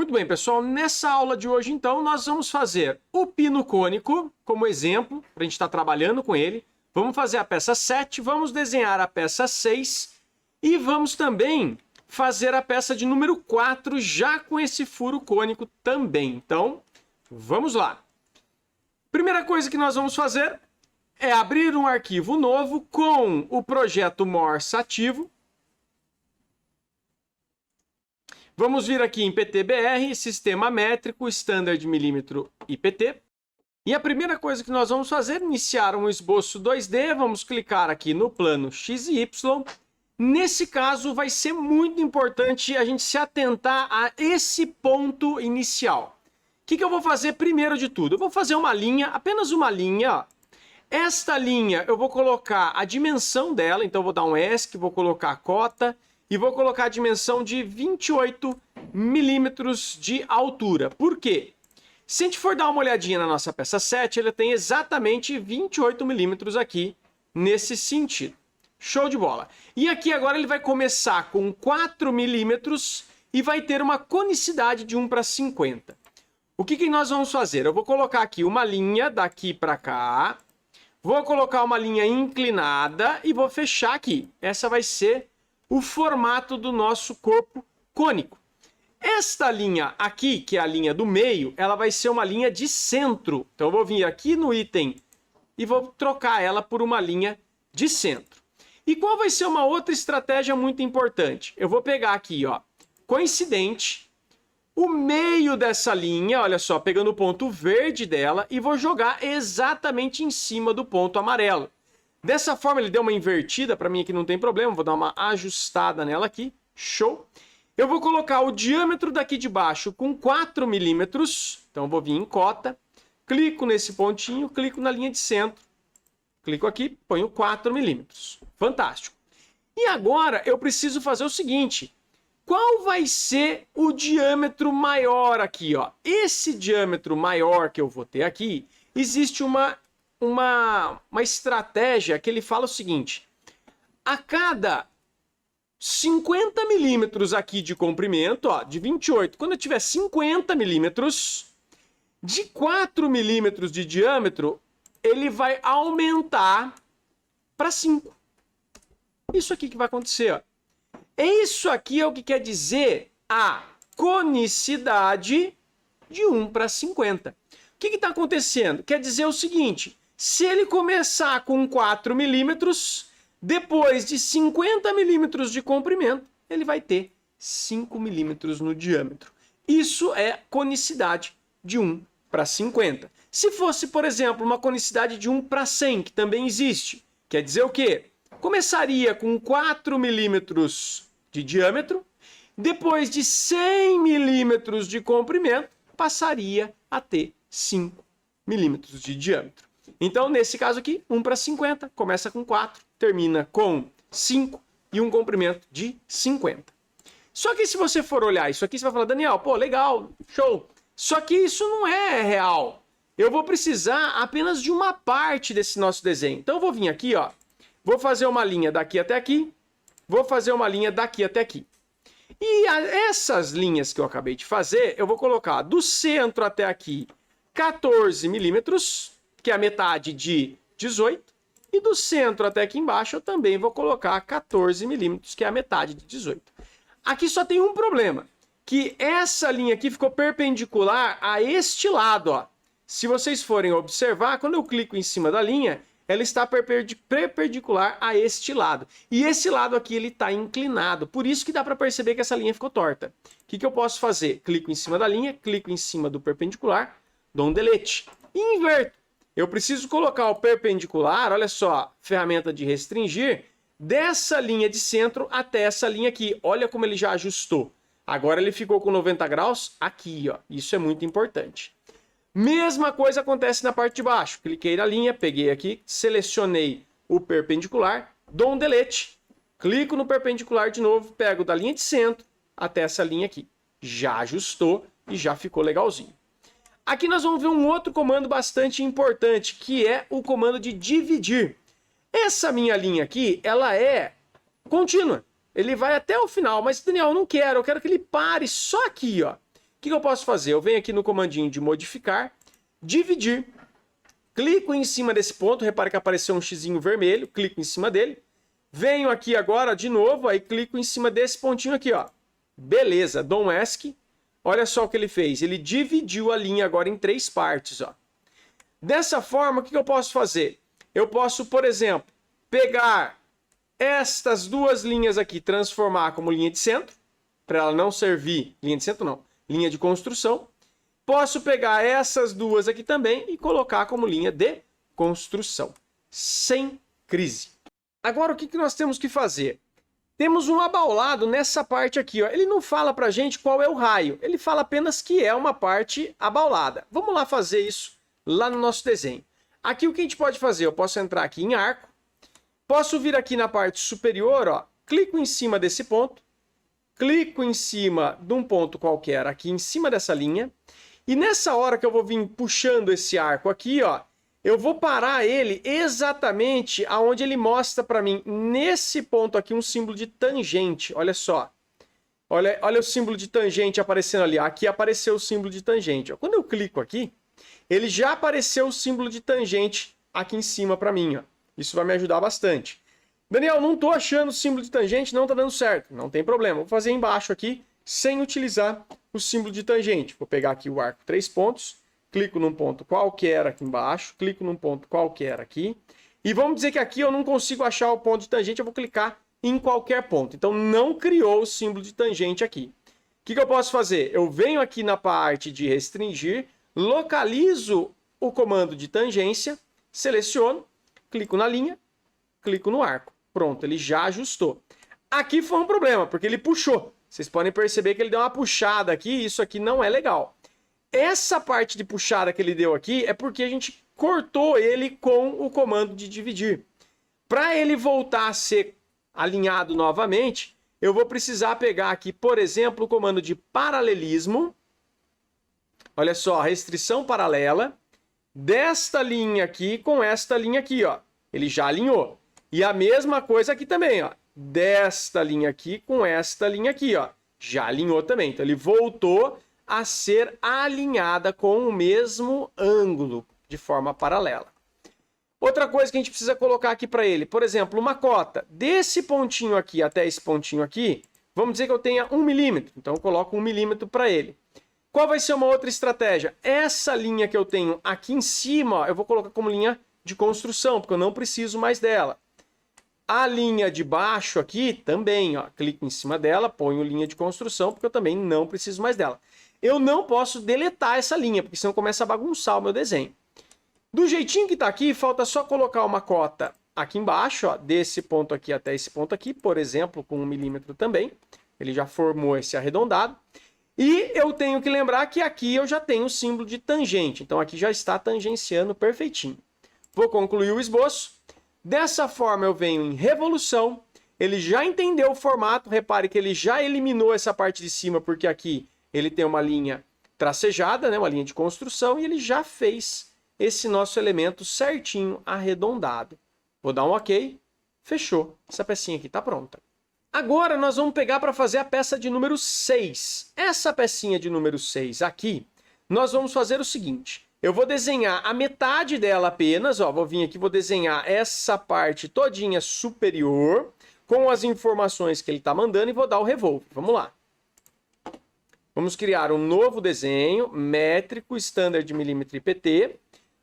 Muito bem, pessoal. Nessa aula de hoje, então, nós vamos fazer o pino cônico como exemplo, para a gente estar trabalhando com ele. Vamos fazer a peça 7, vamos desenhar a peça 6 e vamos também fazer a peça de número 4, já com esse furo cônico também. Então, vamos lá. Primeira coisa que nós vamos fazer é abrir um arquivo novo com o projeto Morse ativo. Vamos vir aqui em PTBR, Sistema Métrico, Standard Milímetro IPT. E a primeira coisa que nós vamos fazer é iniciar um esboço 2D. Vamos clicar aqui no plano X e Y. Nesse caso, vai ser muito importante a gente se atentar a esse ponto inicial. O que eu vou fazer primeiro de tudo? Eu vou fazer uma linha, apenas uma linha. Ó. Esta linha eu vou colocar a dimensão dela, então eu vou dar um ESC, vou colocar a cota. E vou colocar a dimensão de 28 milímetros de altura. Por quê? Se a gente for dar uma olhadinha na nossa peça 7, ela tem exatamente 28 milímetros aqui, nesse sentido. Show de bola! E aqui agora ele vai começar com 4 milímetros e vai ter uma conicidade de 1:50. O que nós vamos fazer? Eu vou colocar aqui uma linha daqui para cá, vou colocar uma linha inclinada e vou fechar aqui. Essa vai ser o formato do nosso corpo cônico. Esta linha aqui, que é a linha do meio, ela vai ser uma linha de centro. Então eu vou vir aqui no item e vou trocar ela por uma linha de centro. E qual vai ser uma outra estratégia muito importante? Eu vou pegar aqui, ó, coincidente, o meio dessa linha, olha só, pegando o ponto verde dela e vou jogar exatamente em cima do ponto amarelo. Dessa forma ele deu uma invertida, para mim aqui não tem problema, vou dar uma ajustada nela aqui, show. Eu vou colocar o diâmetro daqui de baixo com 4 milímetros, então eu vou vir em cota, clico nesse pontinho, clico na linha de centro, clico aqui, ponho 4 milímetros, fantástico. E agora eu preciso fazer o seguinte, qual vai ser o diâmetro maior aqui? Ó? Esse diâmetro maior que eu vou ter aqui, existe uma estratégia que ele fala o seguinte, a cada 50 milímetros aqui de comprimento, ó, de 28, quando eu tiver 50 milímetros, de 4 milímetros de diâmetro, ele vai aumentar para 5. Isso aqui que vai acontecer. Ó. Isso aqui é o que quer dizer a conicidade de 1:50. O que está acontecendo? Quer dizer o seguinte, se ele começar com 4 milímetros, depois de 50 milímetros de comprimento, ele vai ter 5 milímetros no diâmetro. Isso é conicidade de 1:50. Se fosse, por exemplo, uma conicidade de 1:100, que também existe, quer dizer o quê? Começaria com 4 milímetros de diâmetro, depois de 100 milímetros de comprimento, passaria a ter 5 milímetros de diâmetro. Então, nesse caso aqui, 1:50, começa com 4, termina com 5 e um comprimento de 50. Só que se você for olhar isso aqui, você vai falar, Daniel, pô, legal, show. Só que isso não é real. Eu vou precisar apenas de uma parte desse nosso desenho. Então, eu vou vir aqui, ó, vou fazer uma linha daqui até aqui, vou fazer uma linha daqui até aqui. E essas linhas que eu acabei de fazer, eu vou colocar do centro até aqui 14 milímetros, que é a metade de 18, e do centro até aqui embaixo eu também vou colocar 14 milímetros, que é a metade de 18. Aqui só tem um problema, que essa linha aqui ficou perpendicular a este lado. Ó. Se vocês forem observar, quando eu clico em cima da linha, ela está perpendicular a este lado. E esse lado aqui ele está inclinado, por isso que dá para perceber que essa linha ficou torta. O que eu posso fazer? Clico em cima da linha, clico em cima do perpendicular, dou um delete e inverto. Eu preciso colocar o perpendicular, olha só, ferramenta de restringir, dessa linha de centro até essa linha aqui. Olha como ele já ajustou. Agora ele ficou com 90 graus aqui, ó. Isso é muito importante. Mesma coisa acontece na parte de baixo. Cliquei na linha, peguei aqui, selecionei o perpendicular, dou um delete, clico no perpendicular de novo, pego da linha de centro até essa linha aqui. Já ajustou e já ficou legalzinho. Aqui nós vamos ver um outro comando bastante importante, que é o comando de dividir. Essa minha linha aqui, ela é contínua. Ele vai até o final, mas Daniel, eu não quero, eu quero que ele pare só aqui, ó. que eu posso fazer? Eu venho aqui no comandinho de modificar, dividir, clico em cima desse ponto, repare que apareceu um xizinho vermelho, clico em cima dele, venho aqui agora de novo, aí clico em cima desse pontinho aqui, ó. Beleza, Dom ESC, olha só o que ele fez, ele dividiu a linha agora em 3 partes, ó. Dessa forma, o que eu posso fazer? Eu posso, por exemplo, pegar estas 2 linhas aqui, transformar como linha de centro, para ela não servir, linha de centro não, linha de construção. Posso pegar essas 2 aqui também e colocar como linha de construção, sem crise. Agora, o que nós temos que fazer? Temos um abaulado nessa parte aqui, ó. Ele não fala para a gente qual é o raio, ele fala apenas que é uma parte abaulada. Vamos lá fazer isso lá no nosso desenho. Aqui o que a gente pode fazer? Eu posso entrar aqui em arco, posso vir aqui na parte superior, ó, clico em cima desse ponto, clico em cima de um ponto qualquer aqui em cima dessa linha, e nessa hora que eu vou vir puxando esse arco aqui, ó, eu vou parar ele exatamente aonde ele mostra para mim, nesse ponto aqui, um símbolo de tangente. Olha só. Olha o símbolo de tangente aparecendo ali. Aqui apareceu o símbolo de tangente. Quando eu clico aqui, ele já apareceu o símbolo de tangente aqui em cima para mim. Ó. Isso vai me ajudar bastante. Daniel, não estou achando o símbolo de tangente, não está dando certo. Não tem problema. Vou fazer embaixo aqui, sem utilizar o símbolo de tangente. Vou pegar aqui o arco 3 pontos, clico num ponto qualquer aqui embaixo, clico num ponto qualquer aqui. E vamos dizer que aqui eu não consigo achar o ponto de tangente, eu vou clicar em qualquer ponto. Então não criou o símbolo de tangente aqui. O que eu posso fazer? Eu venho aqui na parte de restringir, localizo o comando de tangência, seleciono, clico na linha, clico no arco. Pronto, ele já ajustou. Aqui foi um problema, porque ele puxou. Vocês podem perceber que ele deu uma puxada aqui, e isso aqui não é legal. Essa parte de puxada que ele deu aqui é porque a gente cortou ele com o comando de dividir. Para ele voltar a ser alinhado novamente, eu vou precisar pegar aqui, por exemplo, o comando de paralelismo. Olha só, restrição paralela desta linha aqui com esta linha aqui, ó. Ele já alinhou. E a mesma coisa aqui também, ó. Desta linha aqui com esta linha aqui, ó. Já alinhou também. Então ele voltou a ser alinhada com o mesmo ângulo, de forma paralela. Outra coisa que a gente precisa colocar aqui para ele, por exemplo, uma cota. Desse pontinho aqui até esse pontinho aqui, vamos dizer que eu tenha 1 milímetro. Então eu coloco 1 milímetro para ele. Qual vai ser uma outra estratégia? Essa linha que eu tenho aqui em cima, ó, eu vou colocar como linha de construção, porque eu não preciso mais dela. A linha de baixo aqui também, ó, clico em cima dela, ponho linha de construção, porque eu também não preciso mais dela. Eu não posso deletar essa linha, porque senão começa a bagunçar o meu desenho. Do jeitinho que está aqui, falta só colocar uma cota aqui embaixo, ó, desse ponto aqui até esse ponto aqui, por exemplo, com 1 milímetro também. Ele já formou esse arredondado. E eu tenho que lembrar que aqui eu já tenho o símbolo de tangente, então aqui já está tangenciando perfeitinho. Vou concluir o esboço. Dessa forma eu venho em revolução, ele já entendeu o formato, repare que ele já eliminou essa parte de cima, porque aqui ele tem uma linha tracejada, né, uma linha de construção, e ele já fez esse nosso elemento certinho, arredondado. Vou dar um OK, fechou, essa pecinha aqui está pronta. Agora nós vamos pegar para fazer a peça de número 6. Essa pecinha de número 6 aqui, nós vamos fazer o seguinte. Eu vou desenhar a metade dela apenas, ó, vou vir aqui, vou desenhar essa parte todinha superior, com as informações que ele está mandando e vou dar o revolve. Vamos lá. Vamos criar um novo desenho, métrico, standard milímetro IPT.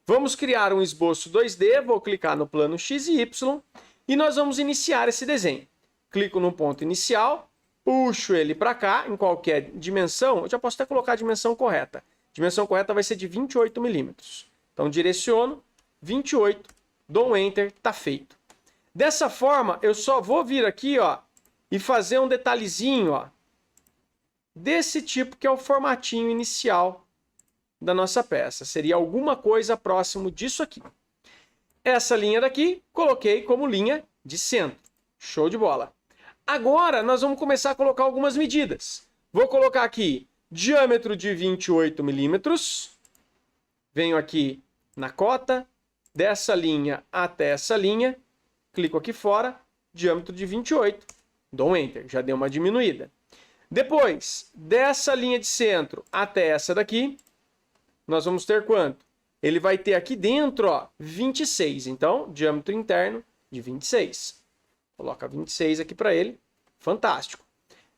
Vamos criar um esboço 2D, vou clicar no plano X e Y e nós vamos iniciar esse desenho. Clico no ponto inicial, puxo ele para cá, em qualquer dimensão, eu já posso até colocar a dimensão correta. A dimensão correta vai ser de 28 milímetros. Então, direciono, 28, dou um Enter, tá feito. Dessa forma, eu só vou vir aqui, ó, e fazer um detalhezinho, ó, desse tipo que é o formatinho inicial da nossa peça. Seria alguma coisa próximo disso aqui. Essa linha daqui, coloquei como linha de centro. Show de bola. Agora, nós vamos começar a colocar algumas medidas. Vou colocar aqui diâmetro de 28 milímetros. Venho aqui na cota, dessa linha até essa linha. Clico aqui fora, diâmetro de 28. Dou um Enter, já deu uma diminuída. Depois, dessa linha de centro até essa daqui, nós vamos ter quanto? Ele vai ter aqui dentro, ó, 26. Então, diâmetro interno de 26. Coloca 26 aqui para ele. Fantástico.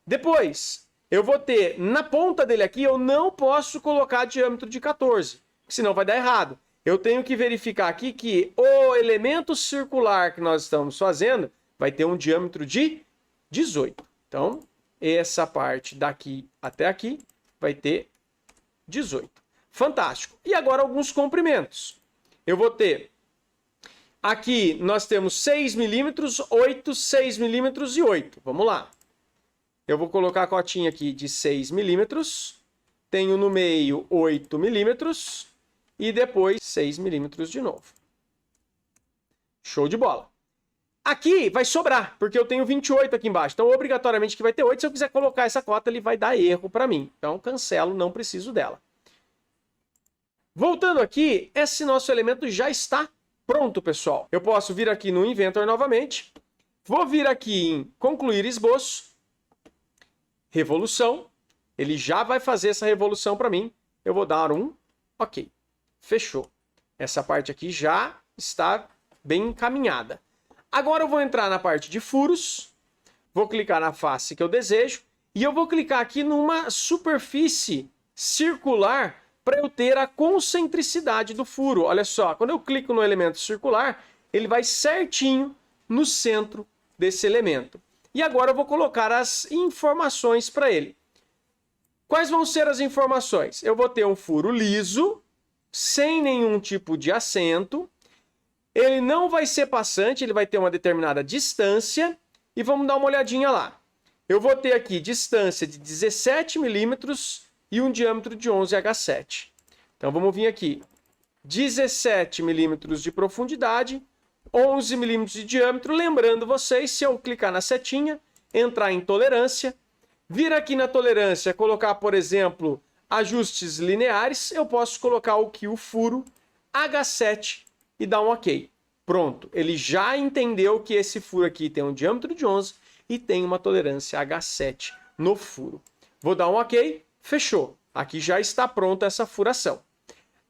Depois, eu vou ter, na ponta dele aqui, eu não posso colocar diâmetro de 14, senão vai dar errado. Eu tenho que verificar aqui que o elemento circular que nós estamos fazendo vai ter um diâmetro de 18. Então, essa parte daqui até aqui vai ter 18. Fantástico. E agora alguns comprimentos. Eu vou ter, aqui nós temos 6 milímetros, 8, 6 milímetros e 8. Vamos lá. Eu vou colocar a cotinha aqui de 6 milímetros. Tenho no meio 8 milímetros. E depois 6 milímetros de novo. Show de bola. Aqui vai sobrar, porque eu tenho 28 aqui embaixo. Então, obrigatoriamente, que vai ter 8. Se eu quiser colocar essa cota, ele vai dar erro para mim. Então, cancelo, não preciso dela. Voltando aqui, esse nosso elemento já está pronto, pessoal. Eu posso vir aqui no Inventor novamente. Vou vir aqui em Concluir Esboço. Revolução. Ele já vai fazer essa revolução para mim. Eu vou dar um OK. Fechou. Essa parte aqui já está bem encaminhada. Agora eu vou entrar na parte de furos. Vou clicar na face que eu desejo. E eu vou clicar aqui numa superfície circular para eu ter a concentricidade do furo. Olha só, quando eu clico no elemento circular, ele vai certinho no centro desse elemento. E agora eu vou colocar as informações para ele. Quais vão ser as informações? Eu vou ter um furo liso, sem nenhum tipo de assento. Ele não vai ser passante, ele vai ter uma determinada distância. E vamos dar uma olhadinha lá. Eu vou ter aqui distância de 17 milímetros e um diâmetro de 11H7. Então vamos vir aqui. 17 milímetros de profundidade, 11 milímetros de diâmetro. Lembrando vocês, se eu clicar na setinha, entrar em tolerância, vir aqui na tolerância, colocar, por exemplo, ajustes lineares, eu posso colocar aqui o furo H7 e dar um OK. Pronto, ele já entendeu que esse furo aqui tem um diâmetro de 11 e tem uma tolerância H7 no furo. Vou dar um OK, fechou. Aqui já está pronta essa furação.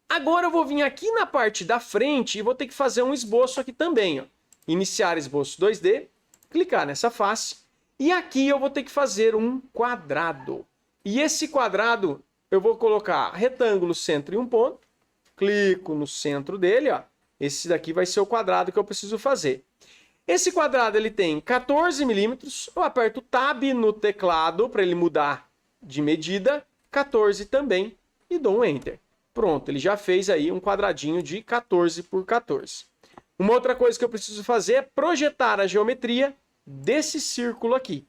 Agora eu vou vir aqui na parte da frente e vou ter que fazer um esboço aqui também. Ó. Iniciar esboço 2D, clicar nessa face e aqui eu vou ter que fazer um quadrado. E esse quadrado eu vou colocar retângulo, centro e um ponto. Clico no centro dele, ó. Esse daqui vai ser o quadrado que eu preciso fazer. Esse quadrado ele tem 14 milímetros. Eu aperto Tab no teclado para ele mudar de medida. 14 também e dou um Enter. Pronto, ele já fez aí um quadradinho de 14 por 14. Uma outra coisa que eu preciso fazer é projetar a geometria desse círculo aqui.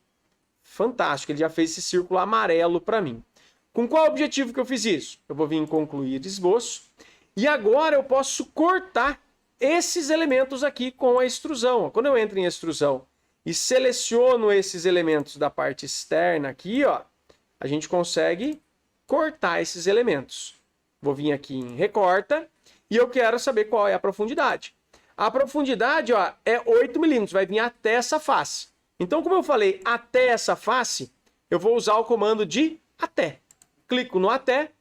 Fantástico, ele já fez esse círculo amarelo para mim. Com qual objetivo que eu fiz isso? Eu vou vir em Concluir Esboço. E agora eu posso cortar esses elementos aqui com a extrusão. Quando eu entro em extrusão e seleciono esses elementos da parte externa aqui, ó, a gente consegue cortar esses elementos. Vou vir aqui em Recorta e eu quero saber qual é a profundidade. A profundidade, ó, é 8 milímetros, vai vir até essa face. Então, como eu falei até essa face, eu vou usar o comando de até. Clico no até,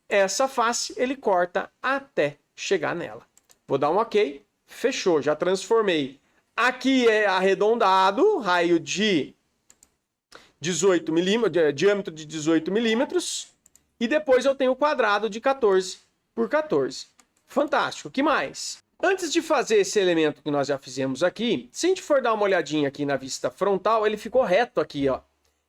essa face ele corta até chegar nela. Vou dar um OK, fechou, já transformei. Aqui é arredondado, raio de 18 milímetros, diâmetro de 18 milímetros. E depois eu tenho o quadrado de 14 por 14. Fantástico, o que mais? Antes de fazer esse elemento que nós já fizemos aqui, se a gente for dar uma olhadinha aqui na vista frontal, ele ficou reto aqui, ó.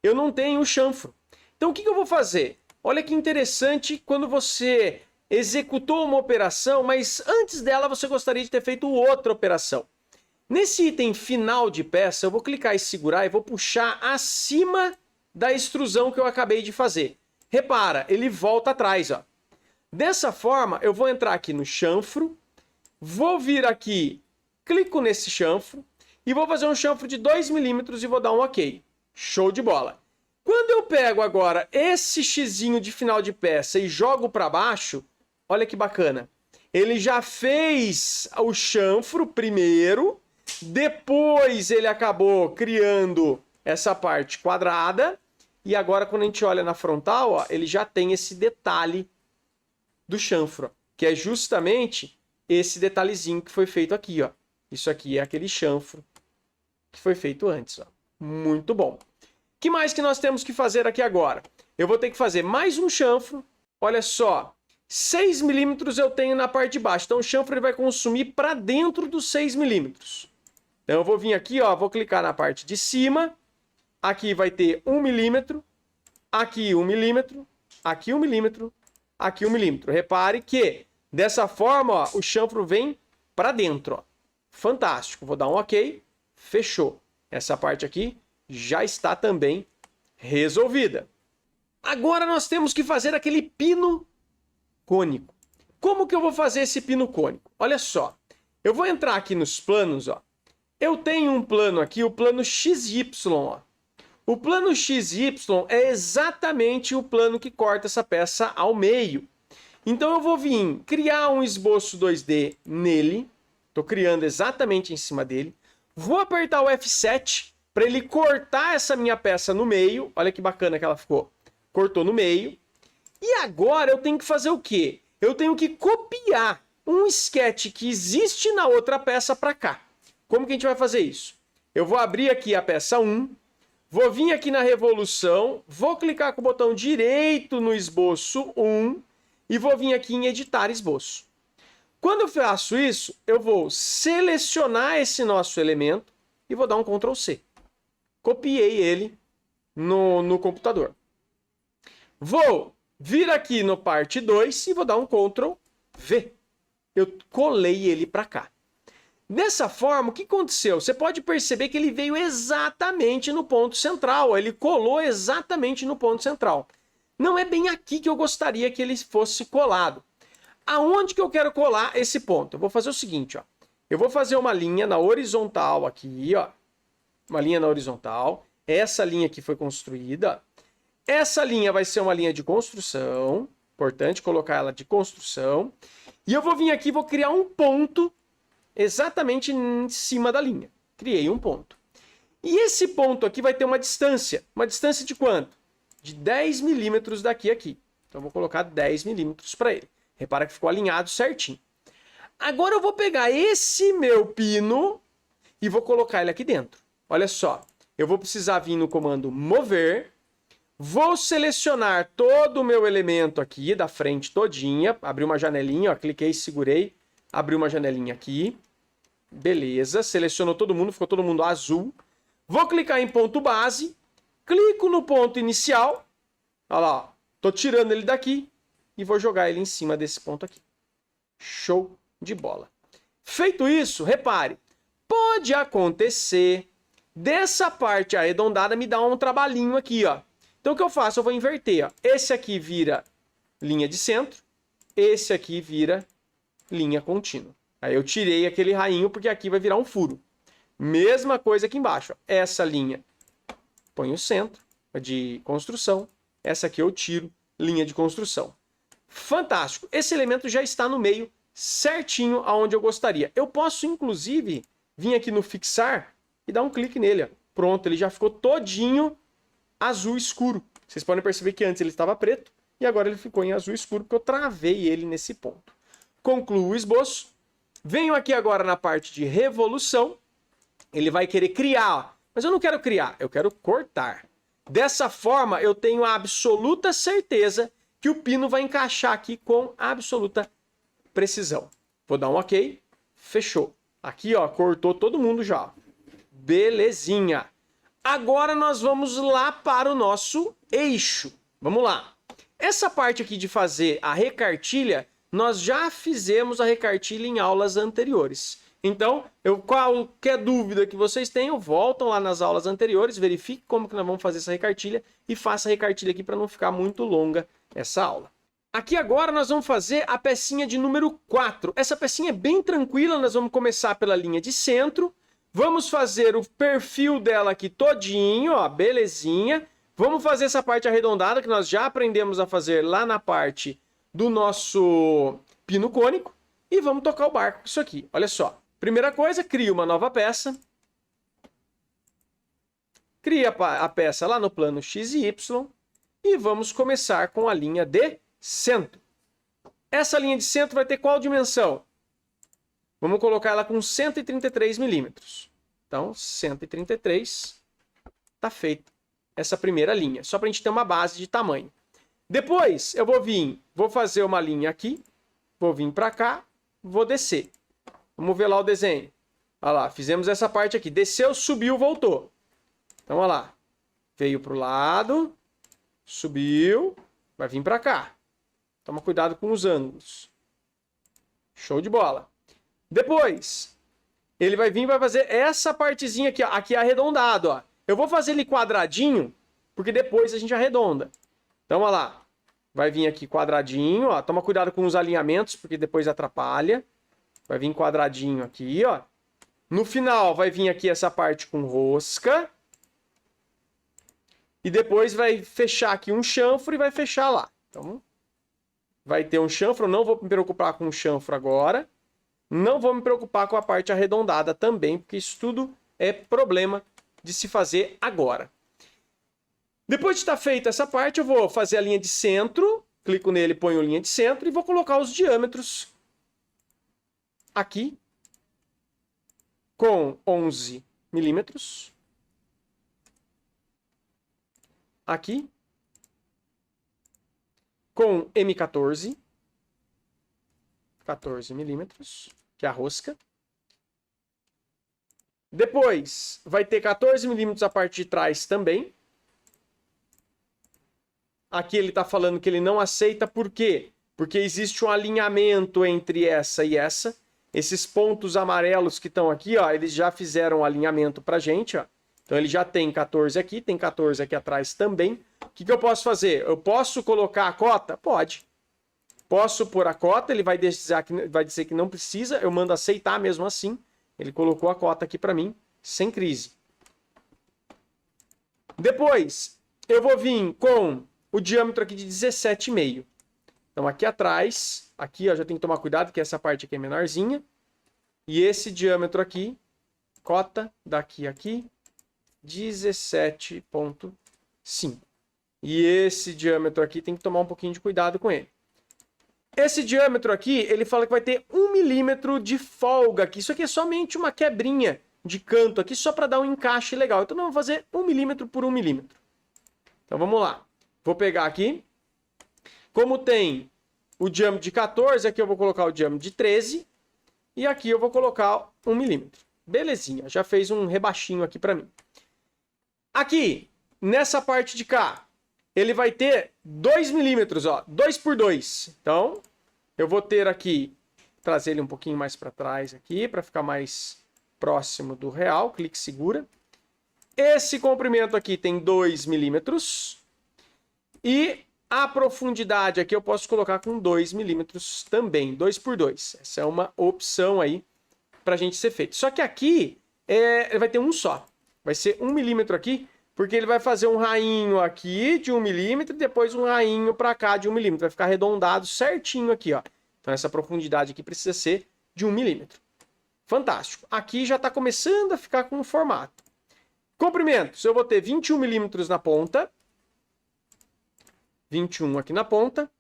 Eu não tenho o chanfro. Então o que eu vou fazer? Olha que interessante quando você executou uma operação, mas antes dela você gostaria de ter feito outra operação. Nesse item final de peça, eu vou clicar e segurar e vou puxar acima da extrusão que eu acabei de fazer. Repara, ele volta atrás, ó. Dessa forma, eu vou entrar aqui no chanfro, vou vir aqui, clico nesse chanfro e vou fazer um chanfro de 2 milímetros e vou dar um OK. Show de bola. Quando eu pego agora esse xizinho de final de peça e jogo para baixo, olha que bacana. Ele já fez o chanfro primeiro, depois ele acabou criando essa parte quadrada E agora, quando a gente olha na frontal, ó, ele já tem esse detalhe do chanfro, ó, que é justamente esse detalhezinho que foi feito aqui, ó. Isso aqui é aquele chanfro que foi feito antes, ó. Muito bom. O que mais que nós temos que fazer aqui agora? Eu vou ter que fazer mais um chanfro. Olha só, 6 milímetros eu tenho na parte de baixo. Então o chanfro ele vai consumir para dentro dos 6 milímetros. Então eu vou vir aqui, ó, vou clicar na parte de cima. Aqui vai ter 1 milímetro. Aqui 1 milímetro. Aqui 1 milímetro. Aqui 1 milímetro. Repare que dessa forma, ó, o chanfro vem para dentro, ó. Fantástico. Vou dar um OK. Fechou. Essa parte aqui já está também resolvida. Agora nós temos que fazer aquele pino cônico. Como que eu vou fazer esse pino cônico? Olha só. Eu vou entrar aqui nos planos, ó. Eu tenho um plano aqui, o plano XY, ó. O plano XY é exatamente o plano que corta essa peça ao meio. Então eu vou vir criar um esboço 2D nele. Estou criando exatamente em cima dele. Vou apertar o F7 para ele cortar essa minha peça no meio. Olha que bacana que ela ficou. Cortou no meio. E agora eu tenho que fazer o quê? Eu tenho que copiar um sketch que existe na outra peça para cá. Como que a gente vai fazer isso? Eu vou abrir aqui a peça 1. Vou vir aqui na revolução. Vou clicar com o botão direito no esboço 1. E vou vir aqui em editar esboço. Quando eu faço isso, eu vou selecionar esse nosso elemento e vou dar um Ctrl C. Copiei ele no computador. Vou vir aqui no parte 2 e vou dar um Ctrl V. Eu colei ele para cá. Dessa forma, o que aconteceu? Você pode perceber que ele veio exatamente no ponto central. Ele colou exatamente no ponto central. Não é bem aqui que eu gostaria que ele fosse colado. Aonde que eu quero colar esse ponto? Eu vou fazer o seguinte, ó. Eu vou fazer uma linha na horizontal aqui, ó. Uma linha na horizontal. Essa linha aqui foi construída. Essa linha vai ser uma linha de construção. Importante colocar ela de construção. E eu vou vir aqui e vou criar um ponto exatamente em cima da linha. Criei um ponto. E esse ponto aqui vai ter uma distância. Uma distância de quanto? De 10 milímetros daqui a aqui. Então eu vou colocar 10 milímetros para ele. Repara que ficou alinhado certinho. Agora eu vou pegar esse meu pino e vou colocar ele aqui dentro. Olha só, eu vou precisar vir no comando mover. Vou selecionar todo o meu elemento aqui da frente todinha. Abri uma janelinha, ó, cliquei, segurei. Abri uma janelinha aqui. Beleza, selecionou todo mundo, ficou todo mundo azul. Vou clicar em ponto base. Clico no ponto inicial. Olha lá, ó, tô tirando ele daqui. E vou jogar ele em cima desse ponto aqui. Show de bola. Feito isso, repare. Pode acontecer dessa parte arredondada me dar um trabalhinho aqui, ó. Então o que eu faço? Eu vou inverter, ó. Esse aqui vira linha de centro. Esse aqui vira linha contínua. Aí eu tirei aquele rainho porque aqui vai virar um furo. Mesma coisa aqui embaixo, ó. Essa linha põe o centro de construção. Essa aqui eu tiro, linha de construção. Fantástico. Esse elemento já está no meio, certinho aonde eu gostaria. Eu posso, inclusive, vir aqui no fixar e dar um clique nele. Ó. Pronto, ele já ficou todinho azul escuro. Vocês podem perceber que antes ele estava preto e agora ele ficou em azul escuro porque eu travei ele nesse ponto. Concluo o esboço. Venho aqui agora na parte de revolução. Ele vai querer criar, ó. Mas eu não quero criar, eu quero cortar. Dessa forma, eu tenho a absoluta certeza que o pino vai encaixar aqui com absoluta precisão. Vou dar um OK. Fechou. Aqui, ó, cortou todo mundo já. Belezinha. Agora nós vamos lá para o nosso eixo. Vamos lá. Essa parte aqui de fazer a recartilha, nós já fizemos a recartilha em aulas anteriores. Então, qualquer dúvida que vocês tenham, voltam lá nas aulas anteriores, verifiquem como que nós vamos fazer essa recartilha e faça a recartilha aqui para não ficar muito longa essa aula. Aqui agora nós vamos fazer a pecinha de número 4. Essa pecinha é bem tranquila, nós vamos começar pela linha de centro. Vamos fazer o perfil dela aqui todinho, ó, belezinha. Vamos fazer essa parte arredondada que nós já aprendemos a fazer lá na parte do nosso pino cônico. E vamos tocar o barco com isso aqui, olha só. Primeira coisa, crio uma nova peça. cria a peça lá no plano X e Y e vamos começar com a linha de centro. Essa linha de centro vai ter qual dimensão? Vamos colocar ela com 133 milímetros. Então, 133, está feita essa primeira linha, só para a gente ter uma base de tamanho. Depois, eu vou fazer uma linha aqui, vou vir para cá, vou descer. Vamos ver lá o desenho. Olha lá, fizemos essa parte aqui. Desceu, subiu, voltou. Então, olha lá. Veio para o lado, subiu, vai vir para cá. Toma cuidado com os ângulos. Show de bola. Depois, ele vai vir e vai fazer essa partezinha aqui, ó. Aqui é arredondado, ó. Eu vou fazer ele quadradinho, porque depois a gente arredonda. Então, olha lá. Vai vir aqui quadradinho, ó. Toma cuidado com os alinhamentos, porque depois atrapalha. Vai vir quadradinho aqui, ó. No final, vai vir aqui essa parte com rosca. E depois vai fechar aqui um chanfro e vai fechar lá. Então, vai ter um chanfro. Não vou me preocupar com o chanfro agora. Não vou me preocupar com a parte arredondada também, porque isso tudo é problema de se fazer agora. Depois de estar feita essa parte, eu vou fazer a linha de centro. Clico nele, ponho linha de centro e vou colocar os diâmetros aqui com 11 milímetros. Aqui com M14, 14 milímetros, que é a rosca. Depois vai ter 14 milímetros a parte de trás também. Aqui ele está falando que ele não aceita, por quê? Porque existe um alinhamento entre essa e essa. Esses pontos amarelos que estão aqui, ó, eles já fizeram um alinhamento para a gente, ó. Então ele já tem 14 aqui, tem 14 aqui atrás também. O que eu posso fazer? Eu posso colocar a cota? Pode. Posso pôr a cota, ele vai dizer que não precisa, eu mando aceitar mesmo assim. Ele colocou a cota aqui para mim, sem crise. Depois, eu vou vir com o diâmetro aqui de 17,5. Então aqui atrás, aqui ó, já tem que tomar cuidado, que essa parte aqui é menorzinha. E esse diâmetro aqui, cota daqui a aqui, 17,5. E esse diâmetro aqui tem que tomar um pouquinho de cuidado com ele. Esse diâmetro aqui, ele fala que vai ter 1 milímetro de folga aqui. Isso aqui é somente uma quebrinha de canto aqui, só para dar um encaixe legal. Então, nós vamos fazer 1 milímetro por 1 milímetro. Então, vamos lá. Vou pegar aqui. Como tem o diâmetro de 14, aqui eu vou colocar o diâmetro de 13. E aqui eu vou colocar 1 milímetro. Belezinha, já fez um rebaixinho aqui para mim. Aqui, nessa parte de cá, ele vai ter 2 milímetros, ó, 2 por 2. Então, eu vou ter aqui, trazer ele um pouquinho mais para trás aqui, para ficar mais próximo do real. Clique segura. Esse comprimento aqui tem 2 milímetros. E a profundidade aqui eu posso colocar com 2 milímetros também, 2 por 2. Essa é uma opção aí para a gente ser feito. Só que aqui vai ter um só. Vai ser 1 milímetro aqui, porque ele vai fazer um rainho aqui de 1 milímetro e depois um rainho para cá de 1 milímetro. Vai ficar arredondado certinho aqui, ó. Então essa profundidade aqui precisa ser de 1 milímetro. Fantástico. Aqui já está começando a ficar com o formato. Comprimentos, eu vou ter 21 milímetros na ponta. 21 aqui na ponta.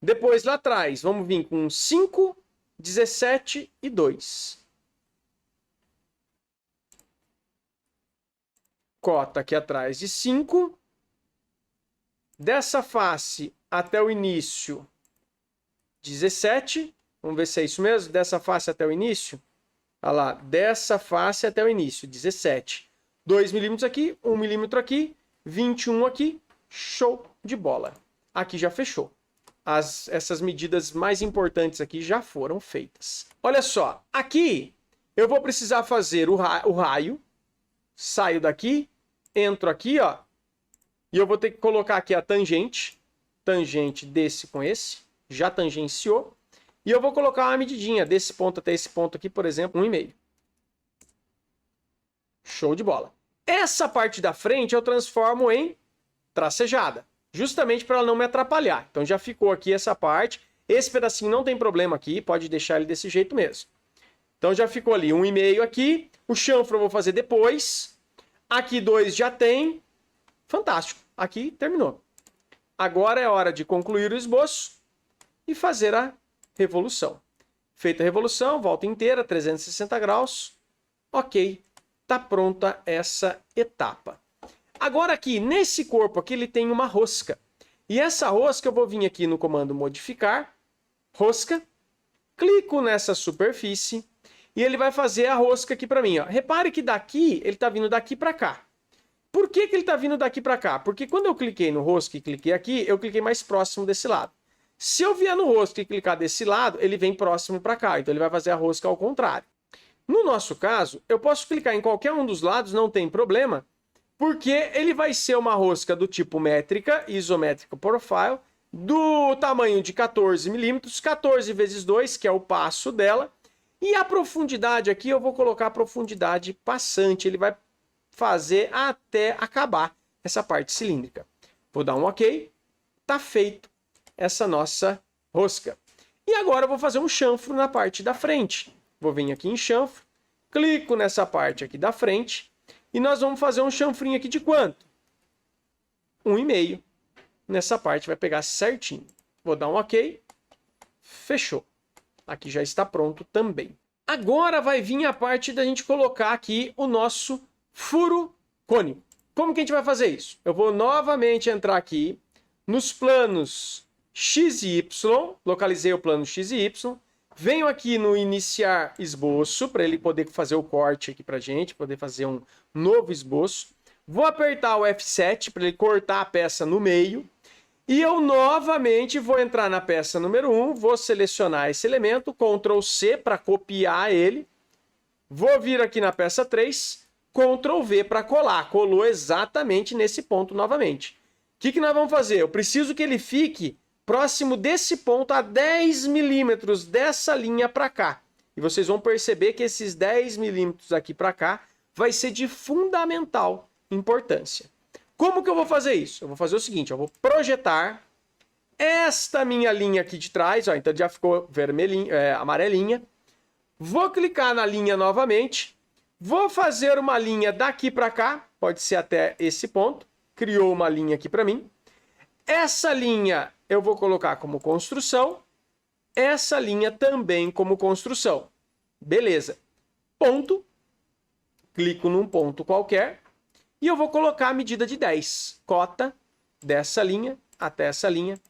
Depois lá atrás, vamos vir com 5, 17 e 2. Cota aqui atrás de 5. Dessa face até o início, 17. Vamos ver se é isso mesmo. Dessa face até o início. Olha lá, dessa face até o início, 17. 2 milímetros aqui, 1 milímetro aqui, 21 aqui. Show de bola. Aqui já fechou. Essas medidas mais importantes aqui já foram feitas. Olha só, aqui eu vou precisar fazer o raio. Saio daqui, entro aqui, ó. E eu vou ter que colocar aqui a tangente. Tangente desse com esse. Já tangenciou. E eu vou colocar uma medidinha desse ponto até esse ponto aqui, por exemplo, 1,5. Show de bola. Essa parte da frente eu transformo em tracejada, justamente para ela não me atrapalhar. Então já ficou aqui essa parte. Esse pedacinho não tem problema aqui, pode deixar ele desse jeito mesmo. Então já ficou ali 1,5 aqui. O chanfro eu vou fazer depois. Aqui 2 já tem. Fantástico. Aqui terminou. Agora é hora de concluir o esboço e fazer a revolução. Feita a revolução, volta inteira, 360 graus. Ok, está pronta essa etapa. Agora aqui, nesse corpo aqui, ele tem uma rosca. E essa rosca eu vou vir aqui no comando modificar, rosca, clico nessa superfície e ele vai fazer a rosca aqui para mim. Ó. Repare que daqui, ele está vindo daqui para cá. Por que ele está vindo daqui para cá? Porque quando eu cliquei no rosca e cliquei aqui, eu cliquei mais próximo desse lado. Se eu vier no rosca e clicar desse lado, ele vem próximo para cá. Então ele vai fazer a rosca ao contrário. No nosso caso, eu posso clicar em qualquer um dos lados, não tem problema, porque ele vai ser uma rosca do tipo métrica, isométrica profile, do tamanho de 14 milímetros, 14 vezes 2, que é o passo dela. E a profundidade aqui, eu vou colocar a profundidade passante. Ele vai fazer até acabar essa parte cilíndrica. Vou dar um OK. Tá feito essa nossa rosca. E agora eu vou fazer um chanfro na parte da frente. Vou vir aqui em chanfro, clico nessa parte aqui da frente e nós vamos fazer um chanfrinho aqui de quanto? 1,5. Nessa parte vai pegar certinho. Vou dar um OK. Fechou. Aqui já está pronto também. Agora vai vir a parte da gente colocar aqui o nosso furo cônico. Como que a gente vai fazer isso? Eu vou novamente entrar aqui nos planos X e Y, localizei o plano X e Y, venho aqui no iniciar esboço, para ele poder fazer o corte aqui para a gente, poder fazer um novo esboço. Vou apertar o F7 para ele cortar a peça no meio. E eu novamente vou entrar na peça número 1, vou selecionar esse elemento, Ctrl C para copiar ele. Vou vir aqui na peça 3, Ctrl V para colar. Colou exatamente nesse ponto novamente. O que nós vamos fazer? Eu preciso que ele fique próximo desse ponto a 10 milímetros dessa linha para cá. E vocês vão perceber que esses 10 milímetros aqui para cá vai ser de fundamental importância. Como que eu vou fazer isso? Eu vou fazer o seguinte, eu vou projetar esta minha linha aqui de trás, ó, então já ficou vermelhinha, amarelinha. Vou clicar na linha novamente, vou fazer uma linha daqui para cá, pode ser até esse ponto, criou uma linha aqui para mim. Essa linha eu vou colocar como construção, essa linha também como construção. Beleza. Ponto, clico num ponto qualquer e eu vou colocar a medida de 10. Cota dessa linha até essa linha,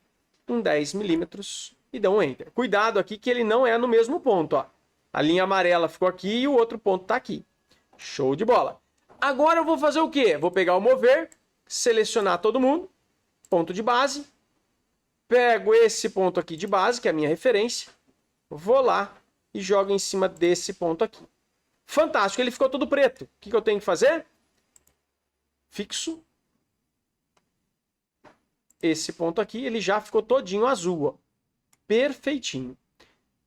com 10 milímetros e dá um Enter. Cuidado aqui que ele não é no mesmo ponto. Ó. A linha amarela ficou aqui e o outro ponto está aqui. Show de bola. Agora eu vou fazer o quê? Vou pegar o mover, selecionar todo mundo, ponto de base, pego esse ponto aqui de base, que é a minha referência, vou lá e jogo em cima desse ponto aqui. Fantástico, ele ficou todo preto. O que eu tenho que fazer? Fixo. Esse ponto aqui, ele já ficou todinho azul. Ó. Perfeitinho.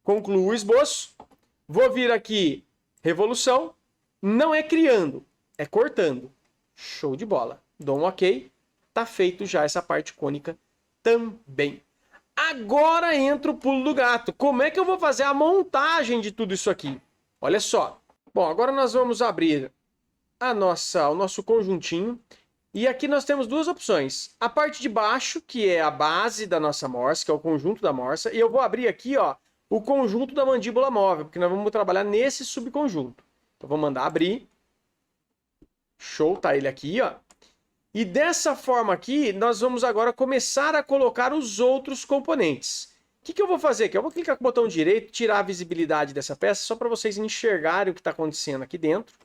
Concluo o esboço. Vou vir aqui, revolução. Não é criando, é cortando. Show de bola. Dou um OK. Tá feito já essa parte cônica também. Agora entra o pulo do gato. Como é que eu vou fazer a montagem de tudo isso aqui? Olha só. Bom, agora nós vamos abrir o nosso conjuntinho. E aqui nós temos duas opções. A parte de baixo, que é a base da nossa morsa, que é o conjunto da morsa. E eu vou abrir aqui, ó, o conjunto da mandíbula móvel, porque nós vamos trabalhar nesse subconjunto. Então, vou mandar abrir. Show, tá ele aqui, ó. E dessa forma aqui, nós vamos agora começar a colocar os outros componentes. O que eu vou fazer aqui? Eu vou clicar com o botão direito, tirar a visibilidade dessa peça, só para vocês enxergarem o que está acontecendo aqui dentro.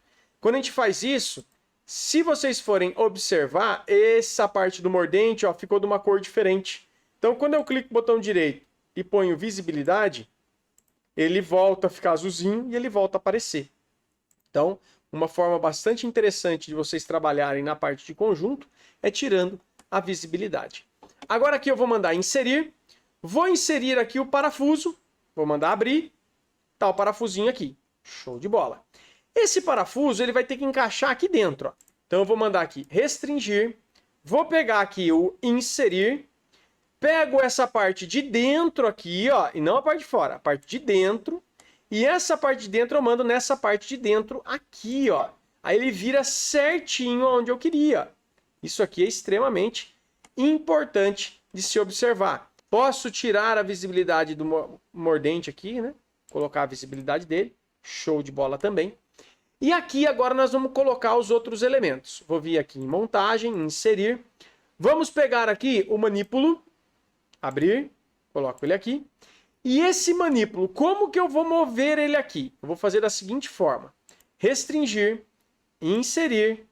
Quando a gente faz isso, se vocês forem observar, essa parte do mordente ó, ficou de uma cor diferente. Então, quando eu clico com o botão direito e ponho visibilidade, ele volta a ficar azulzinho e ele volta a aparecer. Então, uma forma bastante interessante de vocês trabalharem na parte de conjunto é tirando a visibilidade. Agora aqui eu vou mandar inserir. Vou inserir aqui o parafuso. Vou mandar abrir. Tá o parafusinho aqui. Show de bola. Esse parafuso ele vai ter que encaixar aqui dentro. Ó. Então eu vou mandar aqui restringir. Vou pegar aqui o inserir. Pego essa parte de dentro aqui, ó, e não a parte de fora. A parte de dentro. E essa parte de dentro eu mando nessa parte de dentro aqui, ó. Aí ele vira certinho onde eu queria. Isso aqui é extremamente importante de se observar. Posso tirar a visibilidade do mordente aqui, né? Colocar a visibilidade dele. Show de bola também. E aqui agora nós vamos colocar os outros elementos. Vou vir aqui em montagem, inserir. Vamos pegar aqui o manípulo. Abrir. Coloco ele aqui. E esse manípulo, como que eu vou mover ele aqui? Eu vou fazer da seguinte forma. Restringir. Inserir.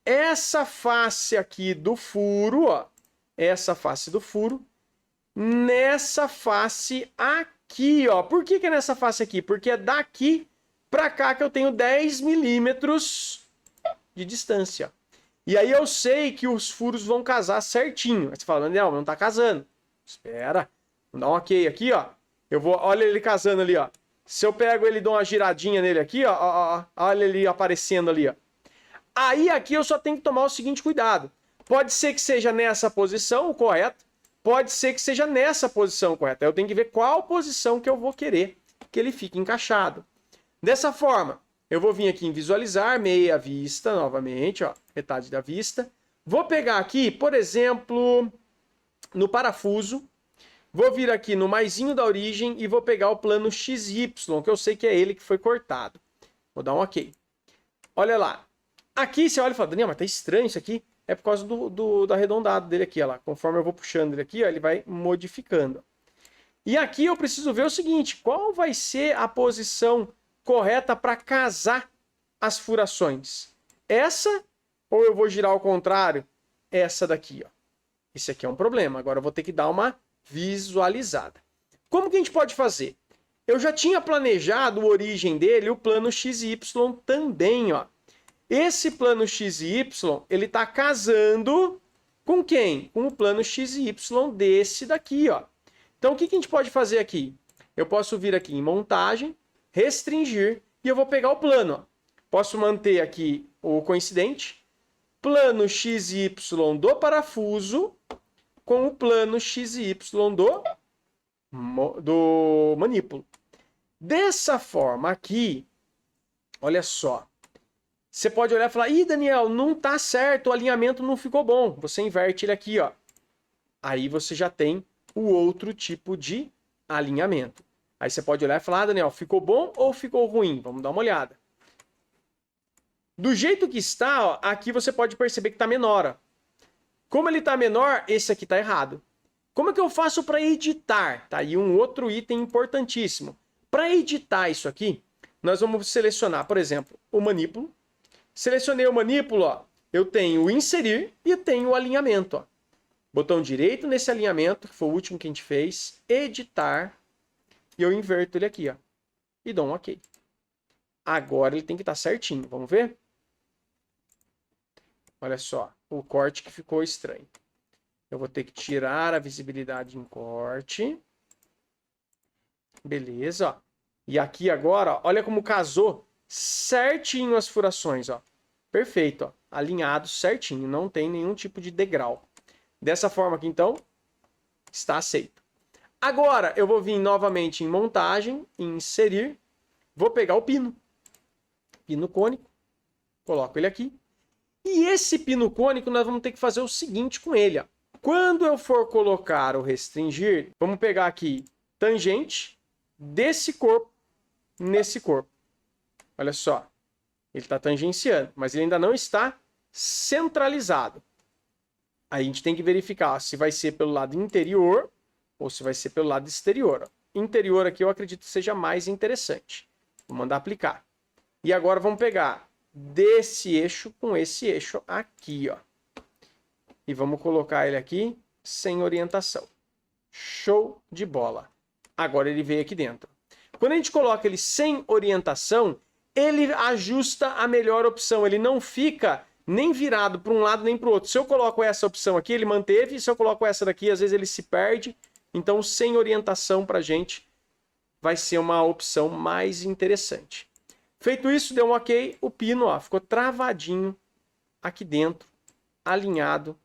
Essa face aqui do furo, ó. Essa face do furo. Nessa face aqui, ó. Por que é nessa face aqui? Porque é daqui para cá que eu tenho 10 milímetros de distância. E aí eu sei que os furos vão casar certinho. Aí você fala, Daniel, não tá casando. Espera. Vou dar um ok aqui, ó. Olha ele casando ali, ó. Se eu pego ele e dou uma giradinha nele aqui, ó. Olha ele aparecendo ali, ó. Aí aqui eu só tenho que tomar o seguinte cuidado. Pode ser que seja nessa posição o correto. Pode ser que seja nessa posição correta. Eu tenho que ver qual posição que eu vou querer que ele fique encaixado. Dessa forma, eu vou vir aqui em visualizar, meia vista, novamente, ó, metade da vista. Vou pegar aqui, por exemplo, no parafuso. Vou vir aqui no maisinho da origem e vou pegar o plano XY, que eu sei que é ele que foi cortado. Vou dar um OK. Olha lá. Aqui você olha e fala, Daniel, mas tá estranho isso aqui. É por causa do arredondado dele aqui, ó lá. Conforme eu vou puxando ele aqui, ó, ele vai modificando. E aqui eu preciso ver o seguinte, qual vai ser a posição correta para casar as furações? Essa ou eu vou girar ao contrário? Essa daqui, ó. Esse aqui é um problema. Agora eu vou ter que dar uma visualizada. Como que a gente pode fazer? Eu já tinha planejado a origem dele, o plano XY também, ó. Esse plano XY, ele está casando com quem? Com o plano XY desse daqui, ó. Então, o que a gente pode fazer aqui? Eu posso vir aqui em montagem, restringir, e eu vou pegar o plano, ó. Posso manter aqui o coincidente, plano XY do parafuso com o plano XY do manípulo. Dessa forma aqui, olha só. Você pode olhar e falar, ih, Daniel, não tá certo, o alinhamento não ficou bom. Você inverte ele aqui, ó. Aí você já tem o outro tipo de alinhamento. Aí você pode olhar e falar, Daniel, ficou bom ou ficou ruim? Vamos dar uma olhada. Do jeito que está, ó, aqui você pode perceber que está menor. Ó. Como ele está menor, esse aqui está errado. Como é que eu faço para editar? Tá aí um outro item importantíssimo. Para editar isso aqui, nós vamos selecionar, por exemplo, o manípulo. Selecionei o manípulo, ó, eu tenho o inserir e tenho o alinhamento. Ó. Botão direito nesse alinhamento, que foi o último que a gente fez, editar, e eu inverto ele aqui, ó, e dou um OK. Agora ele tem que estar certinho, vamos ver? Olha só, o corte que ficou estranho. Eu vou ter que tirar a visibilidade em corte. Beleza, ó. E aqui agora, ó, olha como casou certinho as furações, ó. Perfeito, ó. Alinhado certinho, não tem nenhum tipo de degrau. Dessa forma aqui, então, está aceito. Agora, eu vou vir novamente em montagem, inserir, vou pegar o pino. Pino cônico, coloco ele aqui. E esse pino cônico, nós vamos ter que fazer o seguinte com ele, ó. Quando eu for colocar o restringir, vamos pegar aqui tangente desse corpo nesse corpo. Olha só, ele está tangenciando, mas ele ainda não está centralizado. Aí a gente tem que verificar ó, se vai ser pelo lado interior ou se vai ser pelo lado exterior. Ó. Interior aqui eu acredito que seja mais interessante. Vou mandar aplicar. E agora vamos pegar desse eixo com esse eixo aqui, ó. E vamos colocar ele aqui sem orientação. Show de bola. Agora ele veio aqui dentro. Quando a gente coloca ele sem orientação, ele ajusta a melhor opção. Ele não fica nem virado para um lado nem para o outro. Se eu coloco essa opção aqui, ele manteve. Se eu coloco essa daqui, às vezes ele se perde. Então, sem orientação para a gente, vai ser uma opção mais interessante. Feito isso, deu um OK. O pino ó, ficou travadinho aqui dentro, alinhado,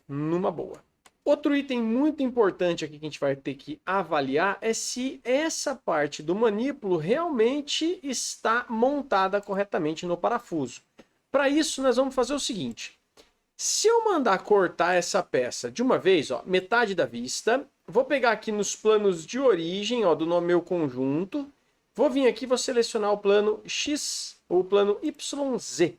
numa boa. Outro item muito importante aqui que a gente vai ter que avaliar é se essa parte do manípulo realmente está montada corretamente no parafuso. Para isso, nós vamos fazer o seguinte. Se eu mandar cortar essa peça de uma vez, ó, metade da vista, vou pegar aqui nos planos de origem, ó, do meu conjunto, vou vir aqui e vou selecionar o plano X ou o plano YZ.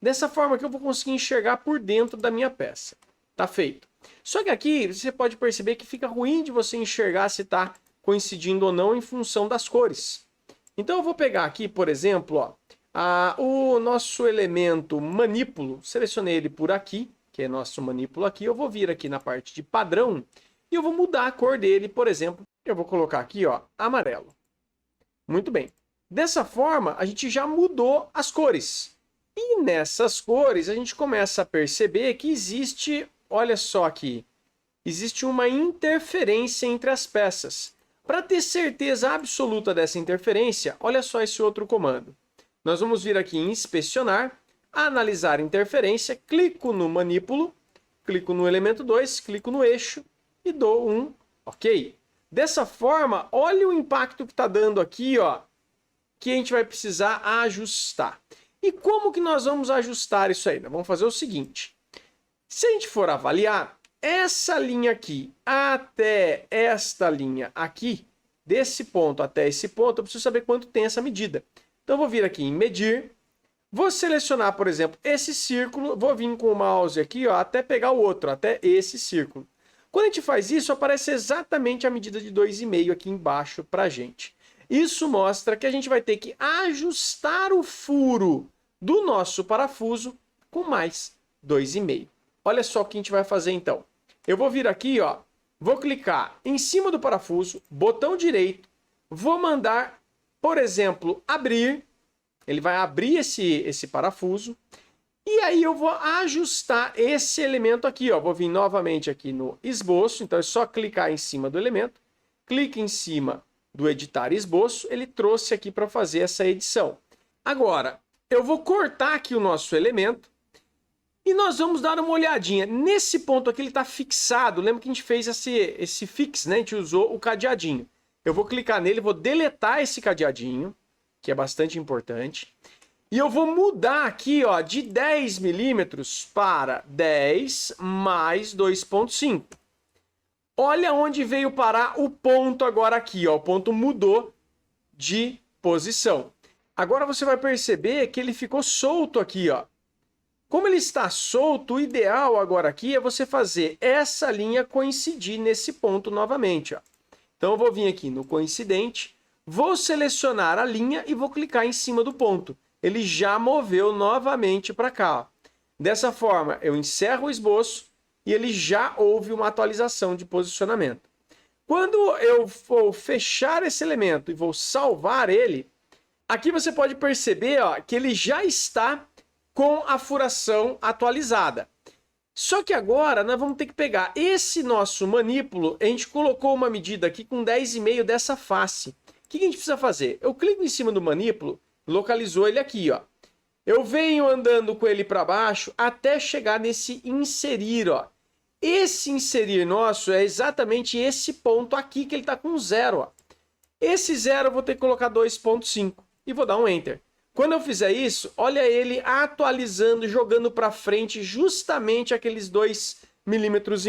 Dessa forma que eu vou conseguir enxergar por dentro da minha peça. Tá feito. Só que aqui você pode perceber que fica ruim de você enxergar se está coincidindo ou não em função das cores. Então eu vou pegar aqui, por exemplo, ó, o nosso elemento manípulo, selecionei ele por aqui, que é nosso manípulo aqui, eu vou vir aqui na parte de padrão e eu vou mudar a cor dele, por exemplo, eu vou colocar aqui, ó, amarelo. Muito bem. Dessa forma, a gente já mudou as cores. E nessas cores, a gente começa a perceber que existe, olha só aqui, existe uma interferência entre as peças. Para ter certeza absoluta dessa interferência, olha só esse outro comando. Nós vamos vir aqui em inspecionar, analisar interferência, clico no manípulo, clico no elemento 2, clico no eixo e dou um OK. Dessa forma, olha o impacto que está dando aqui, ó, que a gente vai precisar ajustar. E como que nós vamos ajustar isso aí? Nós vamos fazer o seguinte. Se a gente for avaliar essa linha aqui até esta linha aqui, desse ponto até esse ponto, eu preciso saber quanto tem essa medida. Então, eu vou vir aqui em medir, vou selecionar, por exemplo, esse círculo, vou vir com o mouse aqui, ó, até pegar o outro, até esse círculo. Quando a gente faz isso, aparece exatamente a medida de 2,5 aqui embaixo para a gente. Isso mostra que a gente vai ter que ajustar o furo do nosso parafuso com mais 2,5. Olha só o que a gente vai fazer então. Eu vou vir aqui, ó, vou clicar em cima do parafuso, botão direito, vou mandar, por exemplo, abrir. Ele vai abrir esse parafuso. E aí eu vou ajustar esse elemento aqui, ó. Vou vir novamente aqui no esboço, então é só clicar em cima do elemento, clique em cima do editar esboço, ele trouxe aqui para fazer essa edição. Agora, eu vou cortar aqui o nosso elemento e nós vamos dar uma olhadinha. Nesse ponto aqui ele está fixado, lembra que a gente fez esse fix, né? A gente usou o cadeadinho. Eu vou clicar nele, vou deletar esse cadeadinho, que é bastante importante. E eu vou mudar aqui, ó, de 10 milímetros para 10 mais 2,5. Olha onde veio parar o ponto agora aqui, ó. O ponto mudou de posição. Agora você vai perceber que ele ficou solto aqui, ó. Como ele está solto, o ideal agora aqui é você fazer essa linha coincidir nesse ponto novamente, ó. Então eu vou vir aqui no coincidente, vou selecionar a linha e vou clicar em cima do ponto. Ele já moveu novamente para cá, ó. Dessa forma, eu encerro o esboço e ele já houve uma atualização de posicionamento. Quando eu vou fechar esse elemento e vou salvar ele, aqui você pode perceber, ó, que ele já está com a furação atualizada. Só que agora nós vamos ter que pegar esse nosso manípulo, a gente colocou uma medida aqui com 10,5 dessa face. O que a gente precisa fazer? Eu clico em cima do manípulo, localizou ele aqui, ó. Eu venho andando com ele para baixo até chegar nesse inserir, ó. Esse inserir nosso é exatamente esse ponto aqui que ele está com 0, ó. Esse 0 eu vou ter que colocar 2,5 e vou dar um Enter. Quando eu fizer isso, olha ele atualizando, jogando para frente justamente aqueles 2,5 milímetros.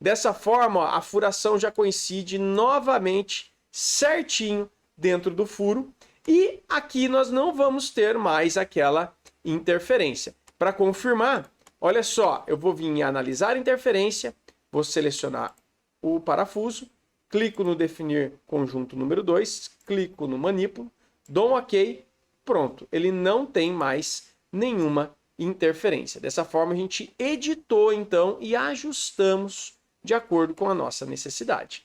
Dessa forma, ó, a furação já coincide novamente certinho dentro do furo. E aqui nós não vamos ter mais aquela interferência. Para confirmar, olha só, eu vou vir em analisar interferência, vou selecionar o parafuso, clico no definir conjunto número 2, clico no manípulo, dou um OK, pronto. Ele não tem mais nenhuma interferência. Dessa forma a gente editou então e ajustamos de acordo com a nossa necessidade.